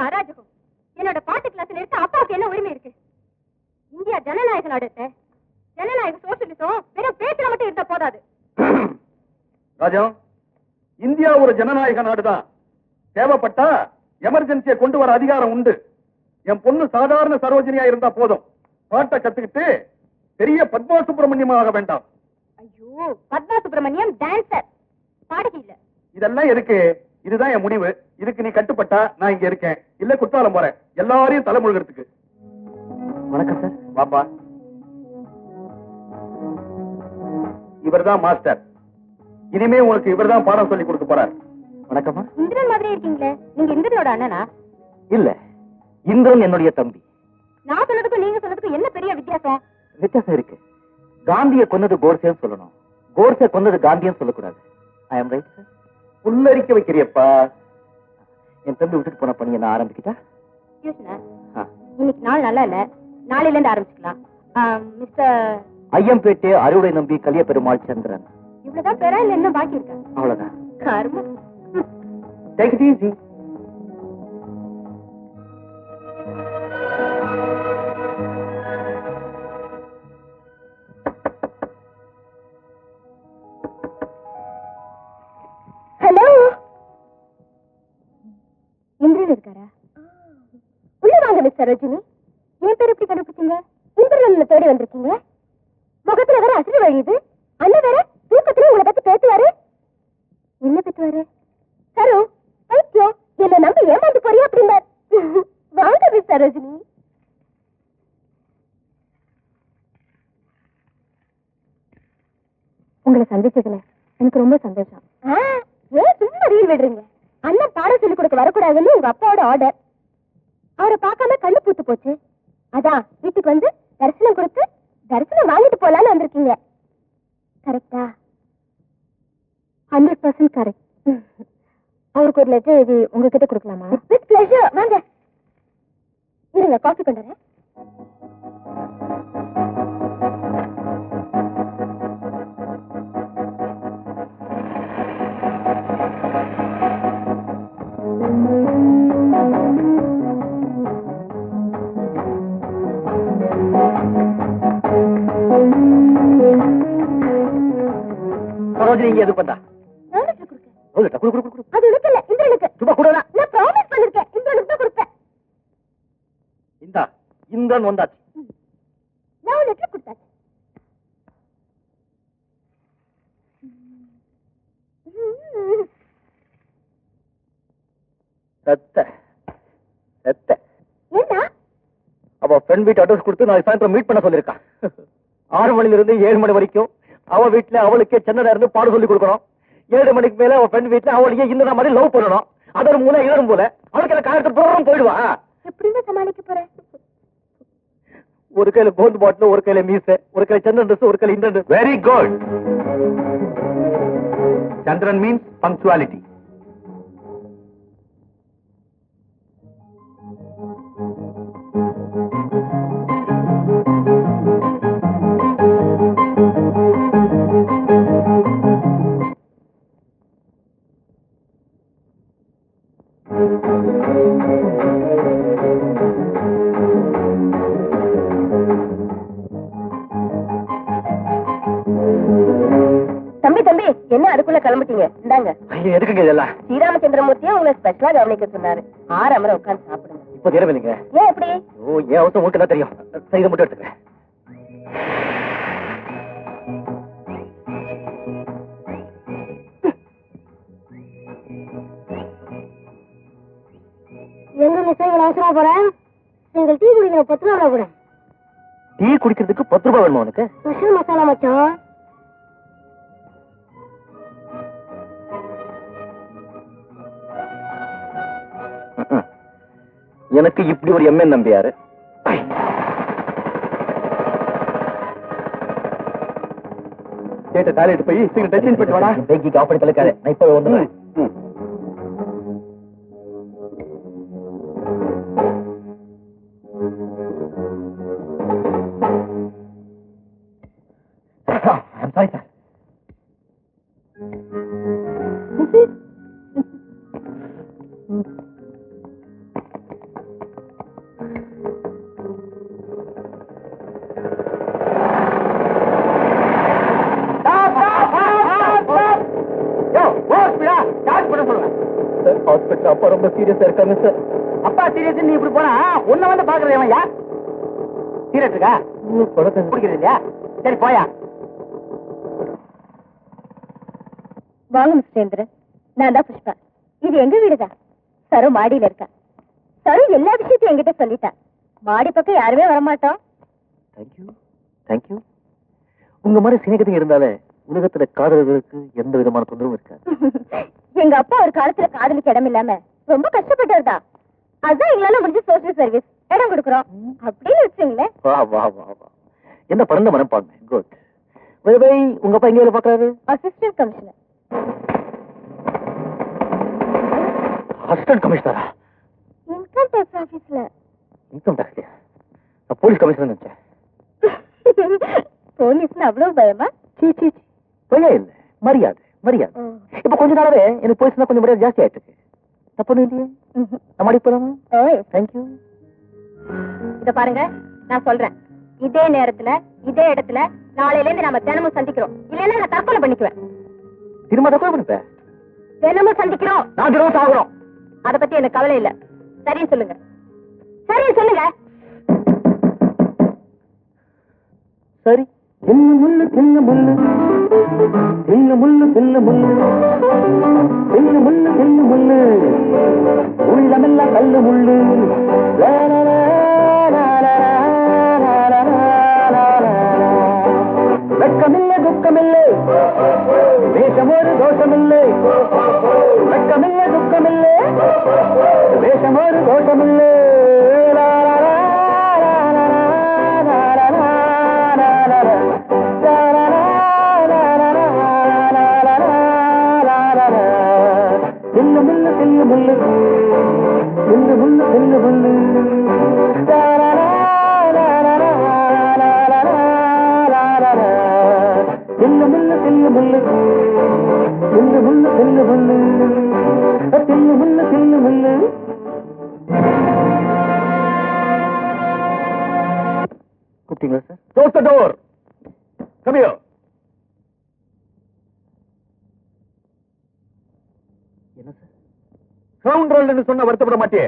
அராஜகம். என்னோட பாட்டு கிளாஸ் எடுத்து அப்பாவுக்கு என்ன உரிமை இருக்கு? இந்தியா ஜனநாயக நாடு. ஜனநாயக சோசியலிசம் வெறும் பேச்சுல மட்டும் இருந்தா போதாது. ராஜா, இந்தியா ஒரு ஜனநாயக நாடுதான். தேவைப்பட்டா எமர்ஜென்சியை கொண்டு வர அதிகாரம் உண்டு. என் பொண்ணு சாதாரண சரோஜினியா இருந்தா போதும். பாட்டை கத்துக்கிட்டு பெரிய பத்மா சுப்பிரமணியம் ஆக வேண்டாம். ஐயோ, பத்மா சுப்பிரமணியம் டான்சர், பாடகி இல்ல. இதெல்லாம் எதுக்கு? இதுதான் என் முடிவு. இதுக்கு நீ கட்டுப்பட்டா நான் இங்க இருக்கேன், இல்ல குற்றாலம் போறேன். எல்லாரையும் தலைமுழுகிறதுக்கு. வணக்கம் சார். பாப்பா, இவர்தான் மாஸ்டர். இனிமே உனக்கு இவர்தான் பாடம் சொல்லி கொடுக்க போறார். வணக்கம்மா. இந்திரன் மாதிரி இருக்கீங்களே, நீங்க இந்திரனோட அண்ணனா? இல்ல, இந்திரன் என்னுடைய தம்பி. நான் சொன்னதுக்கும் நீங்க சொன்னதுக்கும் என்ன பெரிய வித்தியாசம்? வித்தியாசம் இருக்கு. காந்தியை கொன்னது கோட்சேன்னு சொல்லணும், கோட்சே கொன்னது காந்தியும் சொல்லக்கூடாது. ஐ அம் ரைட் சார். புல்லரிக்க வைக்கிறியப்பா. என் தம்பி விட்டுட்டு போன பணியை நான் ஆரம்பிக்கிட்டா? இன்னைக்கு நாள் நல்லா இல்ல, நாளையில இருந்து ஆரம்பிச்சுக்கலாம். மிஸ்டர் ஐயம்பேட்டை அறுவடை நம்பி கலிய பெருமாள் சந்திரன். இவ்வளவுதான் பேரா இல்ல என்ன பாக்கி இருக்கா? அவ்வளவுதான். கர்மம். Take it easy. Hello, Indran இருக்காரா? உள்ள வாங்க மிஸ் சரோஜினி. என் பேர் எப்படி கண்டுபிடிச்சீங்க? இந்திரன் தேடி வந்திருக்கீங்க. முகத்துல வேற அசடு வழியுது. அண்ணன் வேற தூக்கத்துல உங்களை பத்தி பேசுவாரு. என்ன பேசுவாரு? சரு, பைத்தியம், என்ன நம்பி ஏமாந்து போறியா அப்படின்னார். வாங்க மிஸ் சரோஜினி. உங்களை சந்திச்சதுல எனக்கு ரொம்ப சந்தோஷம். ஏன் சும்மா ரீல் விடுறீங்க? அண்ணன் பாடம் சொல்லி கொடுக்க வரக்கூடாதுன்னு உங்க அப்பாவோட ஆர்டர். அவரை பார்க்காம கண்ணு பூத்து போச்சு. அதான் வீட்டுக்கு வந்து தரிசனம் கொடுத்து தரிசனம் வாங்கிட்டு போலான்னு வந்திருக்கீங்க. கரெக்டா? 100% கரெக்ட். அவருக்கு ஒரு லெட்டர் எழுதி உங்ககிட்ட கொடுக்கலாமா? With pleasure. வாங்க, இருங்க, காஃபி கொண்டு வரேன். சரோஜினி இங்க எது பண்ணா? அது உனக்கு இல்ல, இந்திரனுக்கு. சும்மா கூட நான் ப்ராமிஸ் பண்ணிருக்கேன், இந்திரனுக்கு தான் கொடுப்பேன். இந்தா, இந்திரன் வந்தாச்சு. நான் லெட்டர் கொடுத்தாச்சு. என்ன? அவ ஃப்ரெண்ட் வீட்டு அட்ரஸ் கொடுத்து நான் சாயந்தரம் மீட் பண்ண சொல்லிருக்கான். 6 மணில இருந்து 7 மணி வரைக்கும் அவ வீட்டுல அவளுக்கே சின்னதா இருந்து பாடம் சொல்லி கொடுக்கணும். 7 மணிக்கு மேல அவ ஃப்ரெண்ட் வீட்டுல அவளையே இந்த மாதிரி லவ் பண்ணணும். அதோட மூல இளரும் போல அவளுக்கு எனக்கு காயத்து போறோம் போயிடுவா. எப்படின்னு சமாளிக்க போறேன்? ஒரு கையில கோல்டு பாட்டில், ஒரு கையில மீச, ஒரு கையில சந்திரன் ட்ரெஸ், ஒரு கையில இந்த. Very good. Chandran means punctuality. தம்பி தம்பி, என்ன அதுக்குள்ள கிளம்பிட்டீங்க? இந்தாங்க. எதுக்குங்க இதெல்லாம்? ஸ்ரீராமச்சந்திரமூர்த்தியும் உங்களை ஸ்பெஷலா கவனிக்க சொன்னாரு. 6 அமர உட்கார்ந்து சாப்பிடுங்க. இப்ப தேவையில்லைங்க. ஏன் எப்படி? ஓ, ஏன் அவசரம் உங்களுக்கு தான் தெரியும். சரி, இதை மட்டும் எடுத்துக்கிறேன். எங்க மிஸ் இவ்வளவு அவசரமா போறேன்? நீங்கள் டீ குடிக்கிற 10 ரூபா கூட. டீ குடிக்கிறதுக்கு 10 ரூபாய் வேணுமா உனக்கு? ஸ்பெஷல் மசாலா மச்சான். எனக்கு இப்படி ஒரு எம்என் நம்பியாரு. கேட்ட டாய்லெட் போய் சீக்கிரம் டென்ஷன் பண்ணிட்டு வாடா. பேக்கிக்கு ஆஃப் பண்ணி கலக்காத. நான் இப்ப வந்துடுறேன். I'm sorry, sir. ஹாஸ்பிட்டல் அப்பா ரொம்ப சீரியஸா இருக்காங்க சார். அப்பா சீரியஸ் நீ இப்படி போனா உன்ன வந்து பாக்குறேன். யா சீரியஸ் இருக்கா பிடிக்கிறது இல்லையா? சரி போயா. வாங்க மிஸ்டர் இந்திரன், நான் தான் புஷ்பா. இது எங்க வீடுதான். சரு மாடியில இருக்கா. சரு எல்லா விஷயத்தையும் என்கிட்ட சொல்லிட்டா. மாடி பக்கம் யாருமே வரமாட்டோம். Thank you thank you. உங்க மாதிரி சிநேகிதங்க இருந்தாலே உலகத்துல காதலர்களுக்கு எந்த விதமான தொந்தரவும் இருக்காது. எங்க அப்பா ஒரு காலத்துல காதலுக்கு இடம் இல்லாம ரொம்ப கஷ்டப்பட்டவர் தான். அதான் எங்களால முடிஞ்ச சோசியல் சர்வீஸ் இடம் கொடுக்குறோம் அப்படின்னு வச்சுங்களேன். வா வா வா வா, என்ன பறந்த மனப்பான்மை. குட். வை உங்க அப்பா எங்க வேலை பாக்குறாரு? Assistant commissioner. அசிஸ்டன்ட் கமிஷனரா? இன்கம் டேக்ஸ் ஆபீஸ்ல. Income tax? நான் போலீஸ் கமிஷனர் நினைச்சேன். போலீஸ்ல அவ்வளவு பயமா? சீ சீ சீ, பயம் இல்ல, மரியாதை மரியாதை. இப்ப கொஞ்ச நாளாவே எனக்கு போலீஸ்னா கொஞ்சம் மரியாதை ஜாஸ்தி ஆயிட்டு இருக்கு. தப்பு இல்லையே? நம்ம அடி போலாமா? தேங்க்யூ. இத பாருங்க, நான் சொல்றேன், இதே நேரத்துல இதே இடத்துல நாளையில இருந்து நாம தினமும் சந்திக்கிறோம். இல்லைன்னா நான் தற்கொலை பண்ணிக்குவேன். திரும்ப தற்கொலை பண்ணிப்பேன்? தினமும் சந்திக்கிறோம். நான் தினம் சாகுறோம். அத பத்தி எனக்கு கவலை இல்ல. சரின்னு சொல்லுங்க, சரின்னு சொல்லுங்க. சரி. தின்னு முள்ளு தின்னு முள்ளு தின்னு முள்ளு தின்னு முள்ளு தின்னு முள்ளு தின்னு முள்ளு உள்ளமெல்லாம் கல்லு முள்ளு. வெட்கமில்லை துக்கமில்லை வேஷமோரு தோஷமில்லை. வெட்கமில்லை துக்கமில்லை வேஷமோரு தோஷமில்லை. தின்னு முள்ளு தின்னு முள்ளு தின்னு முள்ளு தின்னு முள்ளு. தின்னு முள்ளு தின்னு முள்ளு தின்னு முள்ளு தின்னு முள்ளு தின்னு முள்ளு தின்னு முள்ளு. கூப்பிட்டீங்களா sir? Close the door. Come here. என்ன சார்? Scoundrel ன்னு சொன்ன வருத்தப்பட மாட்டியே?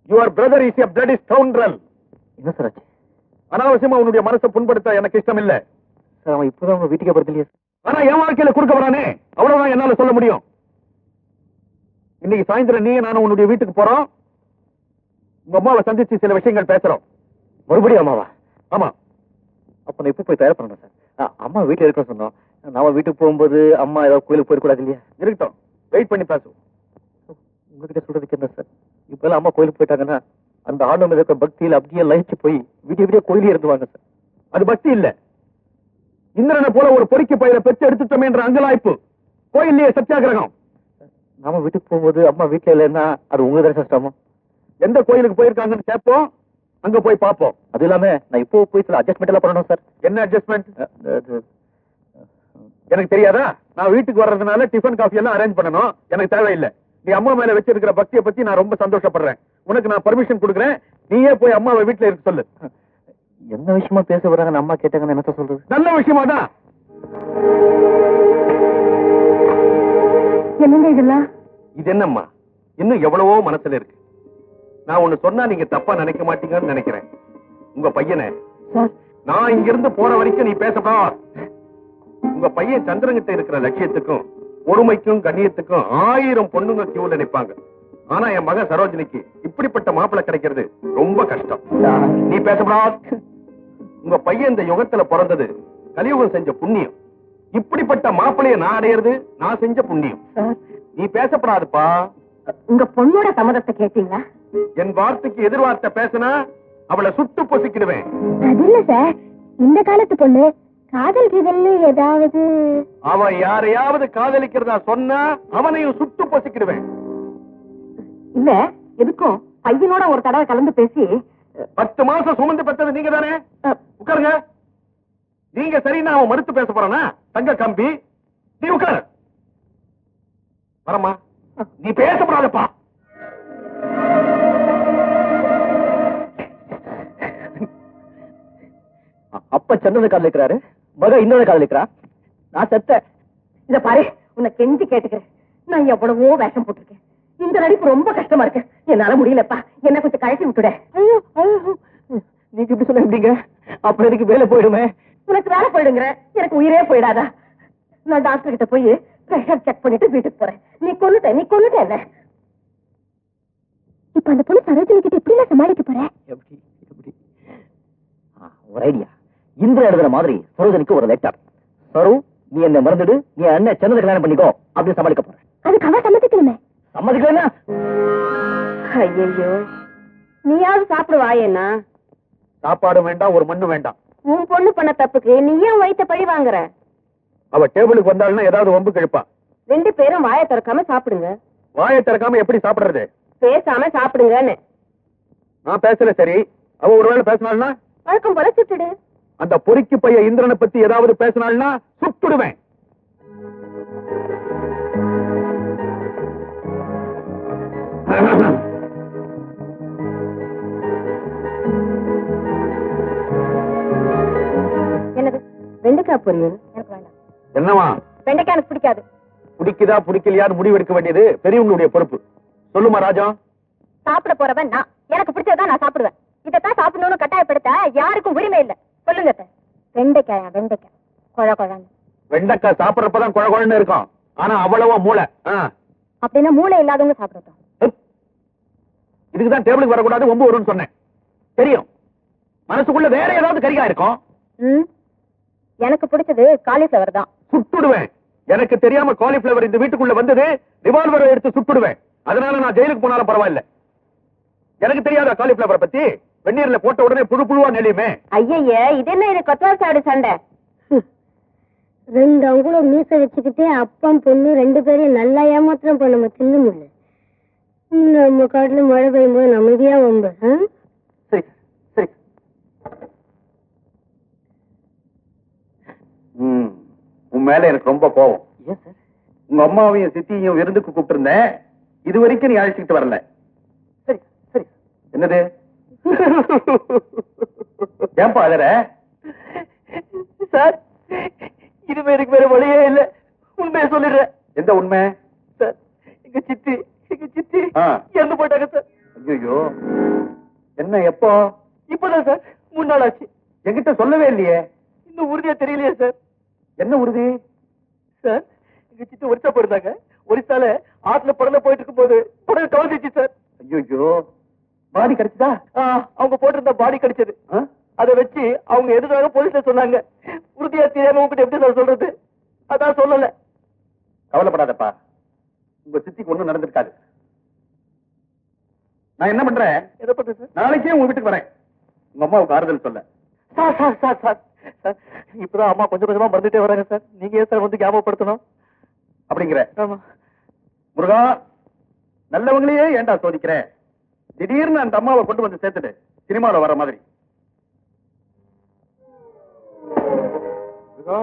Your brother is a bloody scoundrel. என்ன சார் ஆச்சு? அனாவசியமா உன்னுடைய மனசை புண்படுத்த எனக்கு இஷ்டம் இல்ல. சார் அவன் இப்பதான் உங்க வீட்டுக்கே படுத்தலையே. ஆனா என் வாழ்க்கையில குறுக்க வரானே, அவ்வளவுதான் என்னால சொல்ல முடியும். இன்னைக்கு சாயந்தரம் நீ நானும் உன்னுடைய வீட்டுக்கு போறோம். உங்க அம்மாவை சந்திச்சு சில விஷயங்கள் பேசுறோம். மறுபடியும் அம்மாவா? ஆமா. அப்ப நான் இப்ப போய் தயார் பண்ணணும் சார். அம்மா வீட்டுல இருக்க சொன்னோம். நாம வீட்டுக்கு போகும்போது அம்மா ஏதாவது கோயிலுக்கு போயிடக்கூடாது இல்லையா? இருக்கட்டும், வெயிட் பண்ணி பேசுவோம். உங்ககிட்ட சொல்றதுக்கு என்ன சார்? இப்ப எல்லாம் அம்மா கோயிலுக்கு போயிட்டாங்கன்னா அந்த ஆண்டு மீது இருக்க பக்தியில அப்படியே லயிச்சு போய் விடிய கோயிலே இருந்துவாங்க சார். அது பக்தி இல்ல. இந்திரனை போல ஒரு பொறுக்கி பயிரை பெற்று எடுத்துட்டோமே என்ற அங்கலாய்ப்பு. கோயிலே சத்தியாகிரகம். நாம வீட்டுக்கு போகும்போது அம்மா வீட்டுல இல்லைன்னா அது உங்க தான் கஷ்டமோ? எந்த கோயிலுக்கு போயிருக்காங்கன்னு கேட்போம், அங்க போய் பார்ப்போம். அது இல்லாம நான் இப்போ போய் சில அட்ஜஸ்ட்மெண்ட் எல்லாம் பண்ணணும் சார். என்ன அட்ஜஸ்ட்மெண்ட்? எனக்கு தெரியாதா? நான் வீட்டுக்கு வர்றதுனால டிஃபன் காஃபி எல்லாம் அரேஞ்ச் பண்ணணும். எனக்கு தேவையில்லை. நீ அம்மா மேல வச்சிருக்கிற பக்தியை பத்தி நான் ரொம்ப சந்தோஷப்படுறேன். உனக்கு நான் பர்மிஷன் கொடுக்குறேன். நீயே போய் அம்மாவை வீட்டுல இருக்க சொல்லு. என்ன விஷயமா பேச வராங்கன்னு அம்மா கேட்டாங்கன்னு என்ன சொல்றது? நல்ல விஷயமா தான். என்னங்க இதெல்லாம்? இது என்னம்மா, இன்னும் எவ்வளவோ மனசுல இருக்கு. நான் ஒண்ணு சொன்னா நீங்க தப்பா நினைக்க மாட்டீங்கன்னு நினைக்கிறேன். உங்க பையனை நான் இங்கிருந்து போற வரைக்கும் நீ பேசப்பா. உங்க பையன் சந்திரங்கிட்ட இருக்கிற லட்சியத்துக்கும் பொறுமைக்கும் கண்ணியத்துக்கும் 1000 பொண்ணுங்க கியூல நிப்பாங்க. ஆனா என் மகன் சரோஜினிக்கு இப்படிப்பட்ட மாப்பிள்ளை கிடைக்கிறது ரொம்ப கஷ்டம். நீ பேசப்படா. உங்க பையன் இந்த யுகத்துல பிறந்தது கலியுகம் செஞ்ச புண்ணியம். இப்படிப்பட்ட மாப்பிள்ளைய நான் அடையிறது நான் செஞ்ச புண்ணியம். நீ பேசப்படாதுப்பா. உங்க பொண்ணோட சம்மதத்தை கேட்டீங்களா? என் வார்த்தைக்கு எதிர்வார்த்தை பேசினா அவளை சுட்டு பொசுக்கிடுவேன். அது இல்ல சார், இந்த காலத்து பொண்ணு காதல் கீதல்னு ஏதாவது. அவன் யாரையாவது காதலிக்கிறதா சொன்னா அவனையும் சுட்டு பொசுக்கிடுவேன். இல்ல, எதுக்கும் பையனோட ஒரு தடவை கலந்து பேசி 10 மாசம் சுமந்து பெற்றது நீங்க தானே? உட்காருங்க. நீங்க சரின்னா அவன் மறுத்து பேச போறானா? தங்க கம்பி, நீ உட்காரு. வரமா, நீ பேசப்படாதப்பா. அப்பா சந்தன காதலிக்கிறாரு, மக இன்னொரு காதலிக்கிறா. நான் செத்த. இத பாரு, உன்னை கெஞ்சி கேட்டுக்கிறேன். நான் எவ்வளவோ வேஷம் போட்டிருக்கேன். இந்த நடிப்பு ரொம்ப கஷ்டமா இருக்கு. என்னால முடியலப்பா. என்ன கொஞ்சம் கழட்டி விட்டுட. ஐயோ ஐயோ, நீங்க இப்படி சொன்ன எப்படிங்க? அப்புறம் எனக்கு வேலை போயிடுமே. உனக்கு வேலை போயிடுங்கிற, எனக்கு உயிரே போயிடாதா? நான் டாக்டர் கிட்ட போய் பிரஷர் செக் பண்ணிட்டு வீட்டுக்கு போறேன். நீ கொன்னுட்ட என்ன? இப்ப அந்த பொண்ணு சரோஜினி கிட்ட எப்படி சமாளிக்க போற? எப்படி எப்படி? ஒரு ஐடியா. இந்திர எழுதுற மாதிரி சரோஜனிக்கு ஒரு லெட்டர். சரு, நீ என்ன மறந்துடு, நீ அண்ணன் சின்னதை கல்யாணம் பண்ணிக்கோ அப்படி சமாளிக்க போறேன். அதுக்கு அவ சம்மதிக்கணுமே. சம்மதிக்கலன்னா? ஐயோ, நீயாவது சாப்பிடுவாயேன்னா? சாப்பாடு வேண்டாம், ஒரு மண்ணு வேண்டாம். உன் பொண்ணு பண்ண தப்புக்கு நீ ஏன் வயித்த பழி வாங்குற? அவ டேபிளுக்கு வந்தாள்னா ஏதாவது வம்பு கிழப்பா. 2 பேரும் வாயை திறக்காம சாப்பிடுங்க. வாயை திறக்காம எப்படி சாப்பிடுறது? பேசாம சாப்பிடுங்கன்னு. நான் பேசல சரி, அவ ஒருவேளை பேசினாள்னா வழக்கம் போல சுட்டுடு. அந்த பொறுக்கி பைய இந்திரனை பத்தி ஏதாவது பேசினாள்னா சுட்டுடுவேன். என்னது? வெண்டைக்காய் பொரியல்? எனக்கு வேண்டாம். என்னவா? வெண்டைக்காய் எனக்கு பிடிக்காது. பிடிக்குதா பிடிக்கலையான்னு முடிவெடுக்க வேண்டியது பெரியவங்களுடைய பொறுப்பு. சொல்லுமா ராஜா? சாப்பிட போறவன் நான். எனக்கு பிடிச்சதான் நான் சாப்பிடுவேன். இதத்தான் சாப்பிடணும்னு கட்டாயப்படுத்த யாருக்கும் உரிமை இல்ல. சொல்லுங்க. வெண்டைக்காயா? வெண்டைக்காய் கொழ கொழன்னு. வெண்டைக்காய் சாப்பிடறப்பதான் குழ குழன்னு இருக்கும். ஆனா அவ்வளவா மூளை. அப்படின்னா மூளை இல்லாதவங்க சாப்பிடட்டும். இதுக்குதான் டேபிளுக்கு வரக்கூடாது, ஒம்பு வரும்னு சொன்னேன். தெரியும், மனசுக்குள்ள வேற ஏதாவது கரிகா இருக்கும். எனக்கு பிடிச்சது காலிஃபிளவர் தான். சுட்டுடுவேன். எனக்கு தெரியாம காலிஃபிளவர் இந்த வீட்டுக்குள்ள வந்தது, ரிவால்வரை எடுத்து சுட்டுடுவேன். அதனால நான் ஜெயிலுக்கு போனாலும் பரவாயில்ல. எனக்கு தெரியாத காலிஃபிளவரை பத்தி வெந்நீர்ல போட்ட உடனே புழு புழுவா நெளியுமே. ஐயே, இது என்ன? இது கொத்தவார் சாடு சண்டை. 2 அங்குலம் மீச வச்சுக்கிட்டே அப்பம் பொண்ணு 2 பேரையும் நல்லா ஏமாத்திரம் பண்ண தின்னு முடியல. நம்ம காட்டுல மழை பெய்யும் போது அமைதியா வம்பு. சரி சரி. உன் மேல எனக்கு ரொம்ப கோவம். ஏன் சார்? உங்க அம்மாவையும் சித்தியையும் விருந்துக்கு கூப்பிட்டு இருந்தேன். இது வரைக்கும் நீ அழைச்சிட்டு வரல. சரி சரி. என்னது? ஏன்பா அதர? சார், இனிமே எனக்கு வேற வழியே இல்ல. உண்மையை சொல்லிடுறேன். எந்த உண்மை? சார், எங்க சித்தி இறந்து போயிட்டாங்க சார். ஐயோ, என்ன எப்போ? இப்பதான் சார், 3 நாள் ஆச்சு. என்கிட்ட சொல்லவே இல்லையே. இன்னும் உறுதியா தெரியலையே சார். என்ன உறுதி? சார், எங்க சித்தி ஒரிசா போயிருந்தாங்க. ஒரிசால ஆத்துல படல போயிட்டு இருக்கும் போது படகு கவர்ந்துச்சு சார். ஐயோ, பாடி கிடைச்சதா? அவங்க போட்டிருந்த பாடி கிடைச்சது. அதை வச்சு அவங்க எதுக்காக போலீஸ்ல சொன்னாங்க. உறுதியா தெரியாம உங்ககிட்ட எப்படி சார் சொல்றது? அதான் சொல்லல. கவலைப்படாதப்பா, உங்க சித்திக்கு ஒண்ணும் நடந்திருக்காது. நான் என்ன பண்றேன்? என்ன பண்றேன் சார்? நாளைக்கே உங்க வீட்டுக்கு வரேன், உங்க அம்மாவுக்கு ஆறுதல் சொல்ல. Sir sir sir sir sir, இப்பதான் அம்மா கொஞ்சம் கொஞ்சமா மறந்துட்டே வராங்க சார். நீங்க ஏன் சார் வந்து ஞாபகப்படுத்தணும்? அப்படிங்கிற? ஆமா. முருகா, நல்லவங்களையே ஏன்டா சோதிக்கிற? திடீர்னு அந்த அம்மாவை கொண்டு வந்து சேர்த்துட்டு சினிமால வர மாதிரி. முருகா,